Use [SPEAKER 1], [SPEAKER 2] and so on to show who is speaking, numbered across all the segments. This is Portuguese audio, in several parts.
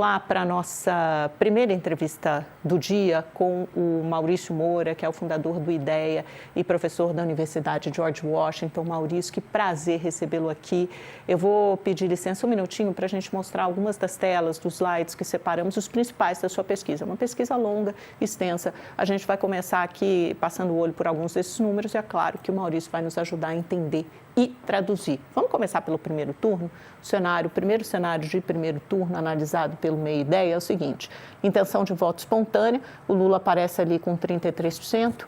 [SPEAKER 1] lá para a nossa primeira entrevista do dia com o Maurício Moura, que é o fundador do IDEA e professor da Universidade George Washington. Maurício, que prazer recebê-lo aqui. Eu vou pedir licença um minutinho para a gente mostrar algumas das telas, dos slides que separamos, os principais da sua pesquisa. Uma pesquisa longa, extensa. A gente vai começar aqui passando o olho por alguns desses números e é claro que o Maurício vai nos ajudar a entender e traduzir. Vamos começar pelo primeiro turno? O primeiro cenário de primeiro turno analisado pelo MEI IDEA é o seguinte: intenção de voto espontânea, o Lula aparece ali com 33%,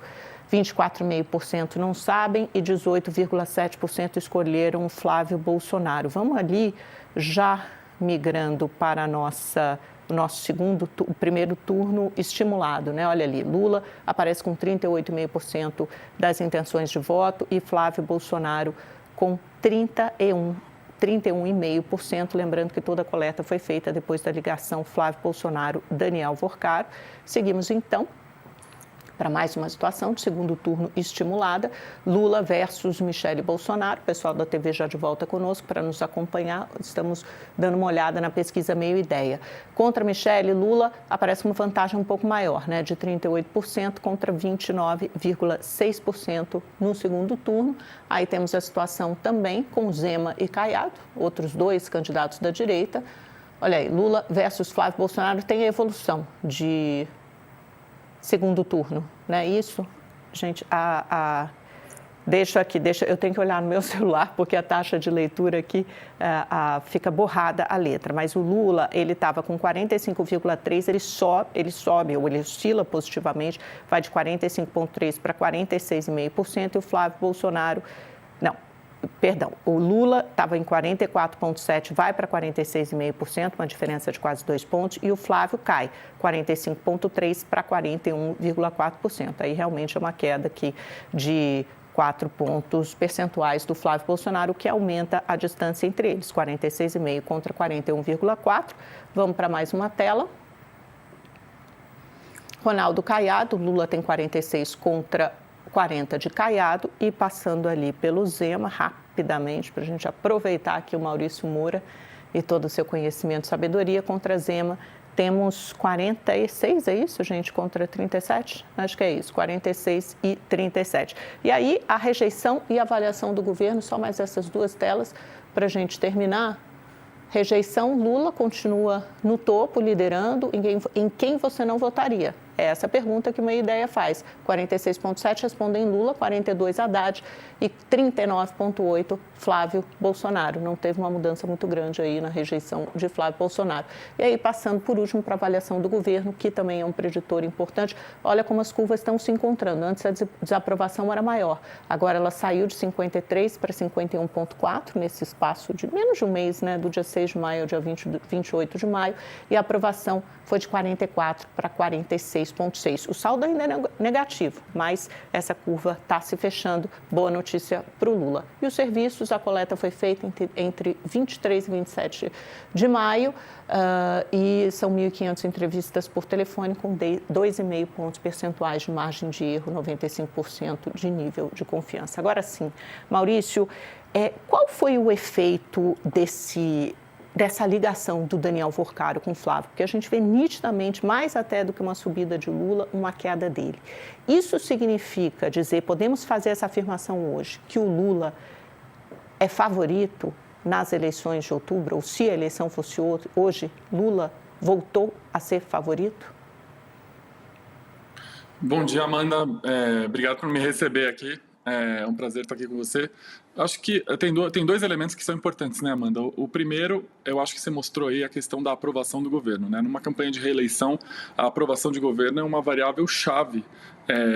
[SPEAKER 1] 24,5% não sabem e 18,7% escolheram o Flávio Bolsonaro. Vamos ali já migrando para o nosso primeiro turno estimulado, né? Olha ali, Lula aparece com 38,5% das intenções de voto e Flávio Bolsonaro com 31,5%, lembrando que toda a coleta foi feita depois da ligação Flávio Bolsonaro-Daniel Vorcaro. Seguimos então para mais uma situação de segundo turno estimulada, Lula versus Michele Bolsonaro. O pessoal da TV já de volta conosco para nos acompanhar. Estamos dando uma olhada na pesquisa Meio Ideia. Contra Michele, Lula aparece uma vantagem um pouco maior, né, de 38% contra 29,6% no segundo turno. Aí temos a situação também com Zema e Caiado, outros dois candidatos da direita. Olha aí, Lula versus Flávio Bolsonaro tem a evolução de segundo turno, né? Isso, gente, eu tenho que olhar no meu celular, porque a taxa de leitura aqui fica borrada a letra. Mas o Lula, ele estava com 45,3%, ele sobe, ou ele oscila positivamente, vai de 45,3% para 46,5%, e o Flávio Bolsonaro, o Lula estava em 44,7%, vai para 46,5%, uma diferença de quase 2 pontos, e o Flávio cai, 45,3% para 41,4%. Aí realmente é uma queda aqui de 4 pontos percentuais do Flávio Bolsonaro, o que aumenta a distância entre eles, 46,5% contra 41,4%. Vamos para mais uma tela. Ronaldo Caiado, Lula tem 46 contra 40 de Caiado, e passando ali pelo Zema, rapidamente, para a gente aproveitar aqui o Maurício Moura e todo o seu conhecimento e sabedoria. Contra Zema, temos 46, é isso, gente? Contra 37? Acho que é isso, 46 e 37. E aí, a rejeição e avaliação do governo, só mais essas duas telas para a gente terminar. Rejeição, Lula continua no topo, liderando. Em quem você não votaria? É essa a pergunta que uma ideia faz. 46,7% respondem Lula, 42% Haddad e 39,8% Flávio Bolsonaro. Não teve uma mudança muito grande aí na rejeição de Flávio Bolsonaro. E aí, passando por último para a avaliação do governo, que também é um preditor importante. Olha como as curvas estão se encontrando. Antes a desaprovação era maior. Agora ela saiu de 53% para 51,4% nesse espaço de menos de um mês, né? Do dia 6 de maio ao dia 28 de maio. E a aprovação foi de 44% para 46,6%. O saldo ainda é negativo, mas essa curva está se fechando. Boa notícia para o Lula. E os serviços, a coleta foi feita entre 23 e 27 de maio e são 1.500 entrevistas por telefone com 2,5 pontos percentuais de margem de erro, 95% de nível de confiança. Agora sim, Maurício, qual foi o efeito dessa ligação do Daniel Vorcaro com o Flávio? Porque a gente vê nitidamente, mais até do que uma subida de Lula, uma queda dele. Isso significa dizer, podemos fazer essa afirmação hoje, que o Lula é favorito nas eleições de outubro, ou se a eleição fosse hoje, Lula voltou a ser favorito?
[SPEAKER 2] Bom dia, Amanda. Obrigado por me receber aqui. É um prazer estar aqui com você. Acho que tem dois elementos que são importantes, né, Amanda? O primeiro, eu acho que você mostrou aí a questão da aprovação do governo, né? Numa campanha de reeleição, a aprovação de governo é uma variável chave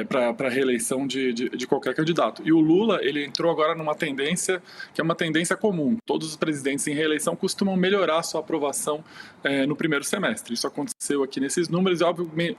[SPEAKER 2] para a reeleição de qualquer candidato. E o Lula, ele entrou agora numa tendência que é uma tendência comum. Todos os presidentes em reeleição costumam melhorar a sua aprovação no primeiro semestre. Isso aconteceu aqui nesses números e,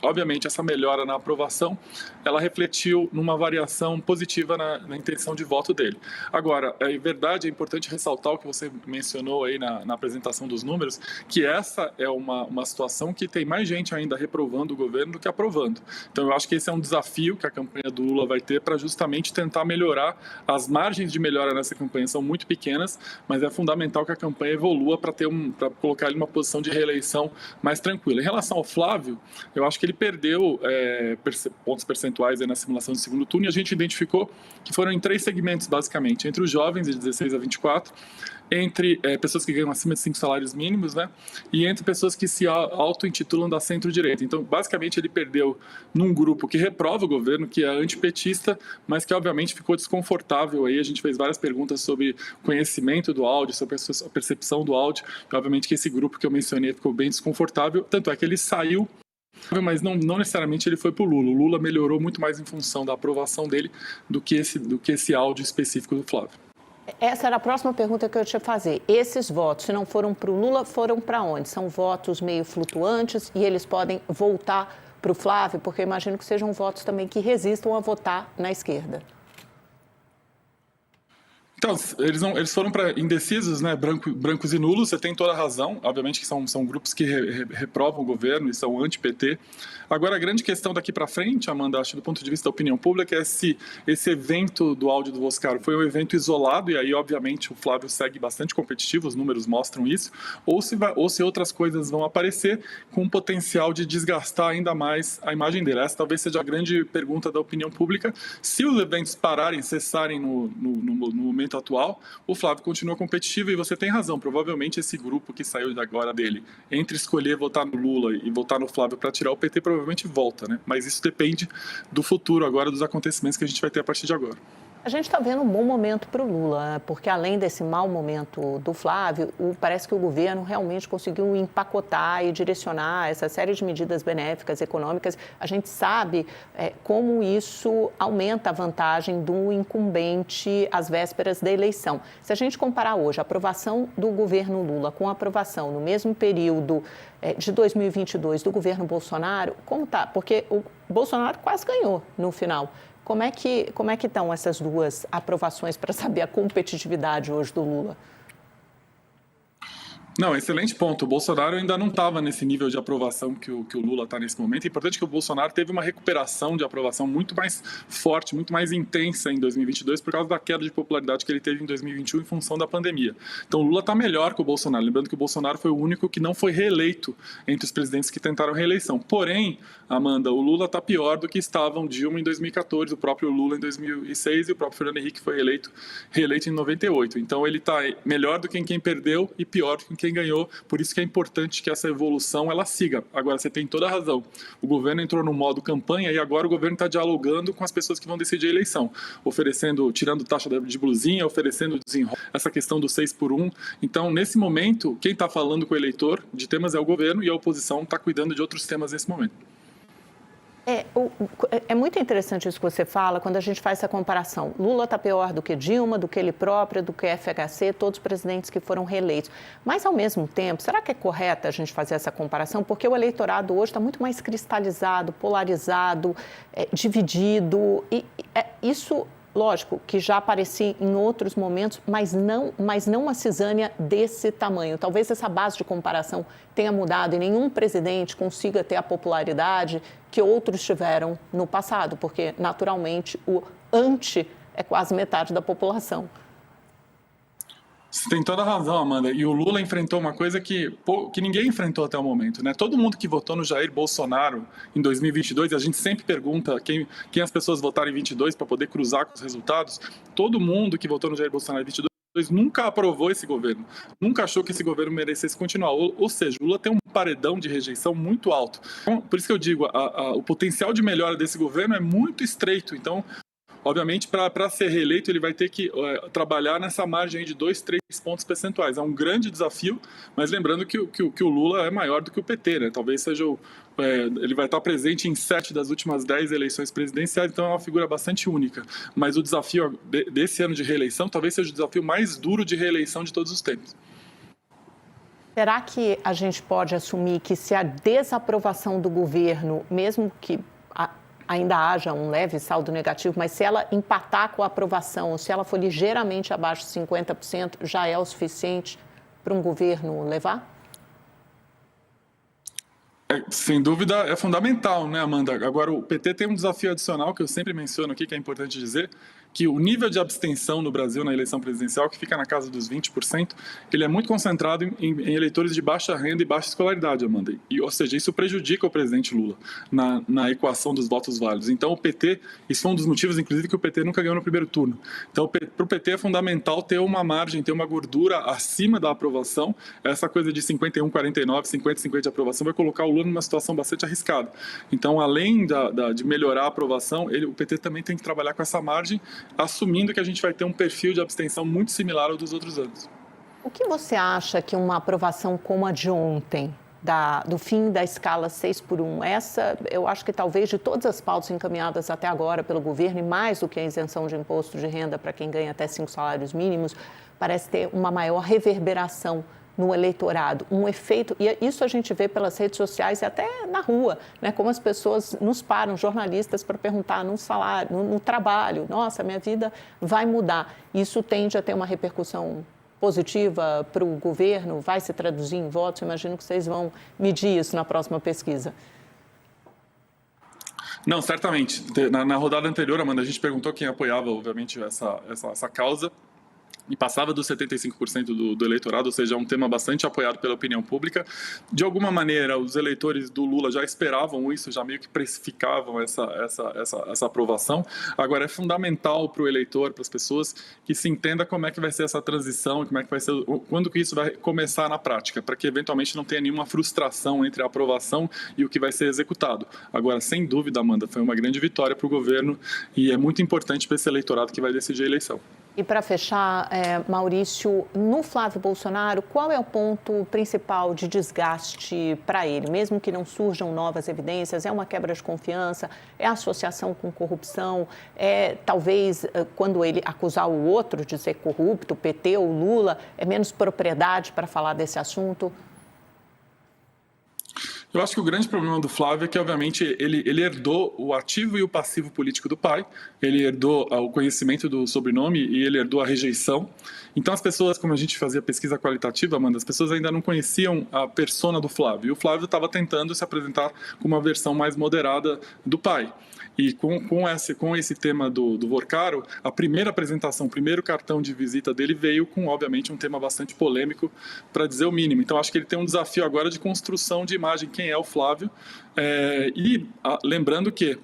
[SPEAKER 2] obviamente, essa melhora na aprovação, ela refletiu numa variação positiva na intenção de voto dele. Agora, Agora, é verdade, é importante ressaltar o que você mencionou aí na apresentação dos números, que essa é uma situação que tem mais gente ainda reprovando o governo do que aprovando. Então, eu acho que esse é um desafio que a campanha do Lula vai ter para justamente tentar melhorar. As margens de melhora nessa campanha são muito pequenas, mas é fundamental que a campanha evolua para colocar ele numa posição de reeleição mais tranquila. Em relação ao Flávio, eu acho que ele perdeu pontos percentuais aí na simulação do segundo turno, e a gente identificou que foram em 3 segmentos, basicamente, entre os jovens de 16 a 24, entre pessoas que ganham acima de 5 salários mínimos, né, e entre pessoas que se auto-intitulam da centro-direita. Então, basicamente, ele perdeu num grupo que reprova o governo, que é antipetista, mas que, obviamente, ficou desconfortável. Aí a gente fez várias perguntas sobre conhecimento do áudio, sobre a percepção do áudio, e, obviamente, que esse grupo que eu mencionei ficou bem desconfortável, tanto é que ele saiu, mas não necessariamente ele foi para o Lula. O Lula melhorou muito mais em função da aprovação dele do que esse áudio específico do Flávio.
[SPEAKER 1] Essa era a próxima pergunta que eu tinha que fazer. Esses votos, se não foram para o Lula, foram para onde? São votos meio flutuantes e eles podem voltar para o Flávio? Porque eu imagino que sejam votos também que resistam a votar na esquerda.
[SPEAKER 2] Então, eles foram para indecisos, né, brancos e nulos, você tem toda a razão, obviamente que são grupos que reprovam o governo e são anti-PT. Agora, a grande questão daqui para frente, Amanda, acho do ponto de vista da opinião pública, é se esse evento do áudio do Boscaro foi um evento isolado, e aí, obviamente, o Flávio segue bastante competitivo, os números mostram isso, ou se outras coisas vão aparecer com o potencial de desgastar ainda mais a imagem dele. Essa talvez seja a grande pergunta da opinião pública. Se os eventos pararem, cessarem no momento atual, o Flávio continua competitivo, e você tem razão, provavelmente esse grupo que saiu agora dele, entre escolher votar no Lula e votar no Flávio para tirar o PT, provavelmente volta, né? Mas isso depende do futuro agora, dos acontecimentos que a gente vai ter a partir de agora.
[SPEAKER 1] A gente está vendo um bom momento para o Lula, porque além desse mau momento do Flávio, parece que o governo realmente conseguiu empacotar e direcionar essa série de medidas benéficas, econômicas. A gente sabe como isso aumenta a vantagem do incumbente às vésperas da eleição. Se a gente comparar hoje a aprovação do governo Lula com a aprovação no mesmo período de 2022 do governo Bolsonaro, como está? Porque o Bolsonaro quase ganhou no final. Como é que estão essas duas aprovações para saber a competitividade hoje do Lula?
[SPEAKER 2] Não, excelente ponto. O Bolsonaro ainda não estava nesse nível de aprovação que o Lula está nesse momento. É importante que o Bolsonaro teve uma recuperação de aprovação muito mais forte, muito mais intensa em 2022 por causa da queda de popularidade que ele teve em 2021 em função da pandemia. Então, o Lula está melhor que o Bolsonaro. Lembrando que o Bolsonaro foi o único que não foi reeleito entre os presidentes que tentaram reeleição. Porém, Amanda, o Lula está pior do que estavam Dilma em 2014, o próprio Lula em 2006 e o próprio Fernando Henrique foi reeleito em 98. Então, ele está melhor do que quem perdeu e pior do que quem ganhou, por isso que é importante que essa evolução ela siga. Agora, você tem toda a razão. O governo entrou no modo campanha e agora o governo está dialogando com as pessoas que vão decidir a eleição, tirando taxa de blusinha, oferecendo desenrolo, essa questão do 6x1. Então, nesse momento, quem está falando com o eleitor de temas é o governo e a oposição está cuidando de outros temas nesse momento.
[SPEAKER 1] É muito interessante isso que você fala quando a gente faz essa comparação. Lula está pior do que Dilma, do que ele próprio, do que FHC, todos os presidentes que foram reeleitos. Mas, ao mesmo tempo, será que é correta a gente fazer essa comparação? Porque o eleitorado hoje está muito mais cristalizado, polarizado, dividido. E isso, lógico, que já aparecia em outros momentos, mas não uma cisânia desse tamanho. Talvez essa base de comparação tenha mudado e nenhum presidente consiga ter a popularidade que outros tiveram no passado, porque, naturalmente, o anti é quase metade da população.
[SPEAKER 2] Você tem toda a razão, Amanda. E o Lula enfrentou uma coisa que ninguém enfrentou até o momento, né? Todo mundo que votou no Jair Bolsonaro em 2022, a gente sempre pergunta quem as pessoas votaram em 22 para poder cruzar com os resultados. Todo mundo que votou no Jair Bolsonaro em 22 nunca aprovou esse governo, nunca achou que esse governo merecesse continuar. Ou seja, o Lula tem um paredão de rejeição muito alto. Então, por isso que eu digo, o potencial de melhora desse governo é muito estreito. Então, obviamente, para ser reeleito, ele vai ter que trabalhar nessa margem de 2, 3 pontos percentuais. É um grande desafio, mas lembrando que o Lula é maior do que o PT, né? Talvez seja ele vai estar presente em 7 das últimas 10 eleições presidenciais, então é uma figura bastante única. Mas o desafio desse ano de reeleição talvez seja o desafio mais duro de reeleição de todos os tempos.
[SPEAKER 1] Será que a gente pode assumir que se a desaprovação do governo, mesmo que ainda haja um leve saldo negativo, mas se ela empatar com a aprovação, ou se ela for ligeiramente abaixo de 50%, já é o suficiente para um governo levar?
[SPEAKER 2] Sem dúvida, é fundamental, né, Amanda? Agora, o PT tem um desafio adicional que eu sempre menciono aqui, que é importante dizer, que o nível de abstenção no Brasil na eleição presidencial, que fica na casa dos 20%, ele é muito concentrado em eleitores de baixa renda e baixa escolaridade, Amanda. Ou seja, isso prejudica o presidente Lula na equação dos votos válidos. Então, o PT, isso foi um dos motivos, inclusive, que o PT nunca ganhou no primeiro turno. Então, para o PT é fundamental ter uma margem, ter uma gordura acima da aprovação. Essa coisa de 51, 49, 50, 50 de aprovação vai colocar o Lula numa situação bastante arriscada. Então, além de melhorar a aprovação, o PT também tem que trabalhar com essa margem, assumindo que a gente vai ter um perfil de abstenção muito similar ao dos outros anos.
[SPEAKER 1] O que você acha que uma aprovação como a de ontem, do fim da escala 6x1, essa, eu acho que talvez de todas as pautas encaminhadas até agora pelo governo, e mais do que a isenção de imposto de renda para quem ganha até 5 salários mínimos, parece ter uma maior reverberação no eleitorado, um efeito, e isso a gente vê pelas redes sociais e até na rua, né? Como as pessoas nos param, jornalistas, para perguntar no salário, no trabalho, nossa, minha vida vai mudar. Isso tende a ter uma repercussão positiva para o governo, vai se traduzir em votos? Eu imagino que vocês vão medir isso na próxima pesquisa.
[SPEAKER 2] Não, certamente. Na rodada anterior, Amanda, a gente perguntou quem apoiava, obviamente, essa causa, e passava dos 75% do eleitorado, ou seja, é um tema bastante apoiado pela opinião pública. De alguma maneira, os eleitores do Lula já esperavam isso, já meio que precificavam essa aprovação. Agora, é fundamental para o eleitor, para as pessoas, que se entenda como é que vai ser essa transição, como é que vai ser, quando que isso vai começar na prática, para que eventualmente não tenha nenhuma frustração entre a aprovação e o que vai ser executado. Agora, sem dúvida, Amanda, foi uma grande vitória para o governo e é muito importante para esse eleitorado que vai decidir a eleição.
[SPEAKER 1] E para fechar, Maurício, no Flávio Bolsonaro, qual é o ponto principal de desgaste para ele? Mesmo que não surjam novas evidências, é uma quebra de confiança, é associação com corrupção, talvez quando ele acusar o outro de ser corrupto, o PT ou Lula, é menos propriedade para falar desse assunto?
[SPEAKER 2] Eu acho que o grande problema do Flávio é que, obviamente, ele herdou o ativo e o passivo político do pai, ele herdou o conhecimento do sobrenome e ele herdou a rejeição. Então, as pessoas, como a gente fazia pesquisa qualitativa, Amanda, as pessoas ainda não conheciam a persona do Flávio. E o Flávio estava tentando se apresentar como uma versão mais moderada do pai. E com esse tema do Vorcaro, a primeira apresentação, o primeiro cartão de visita dele veio com, obviamente, um tema bastante polêmico, para dizer o mínimo. Então, acho que ele tem um desafio agora de construção de imagem, quem é o Flávio. Lembrando que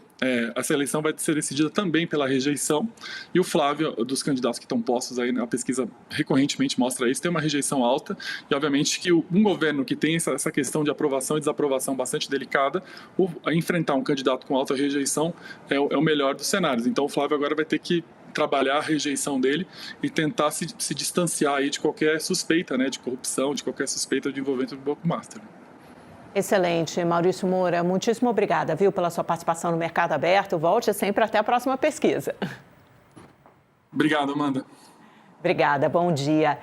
[SPEAKER 2] essa eleição vai ser decidida também pela rejeição, e o Flávio, dos candidatos que estão postos aí, a pesquisa recorrentemente mostra isso, tem uma rejeição alta, e obviamente que um governo que tem essa questão de aprovação e desaprovação bastante delicada, enfrentar um candidato com alta rejeição é o melhor dos cenários. Então o Flávio agora vai ter que trabalhar a rejeição dele e tentar se distanciar aí de qualquer suspeita, né, de corrupção, de qualquer suspeita de envolvimento do Banco Master.
[SPEAKER 1] Excelente, Maurício Moura, muitíssimo obrigada, viu, pela sua participação no Mercado Aberto. Volte sempre, até a próxima pesquisa.
[SPEAKER 2] Obrigado, Amanda.
[SPEAKER 1] Obrigada, bom dia.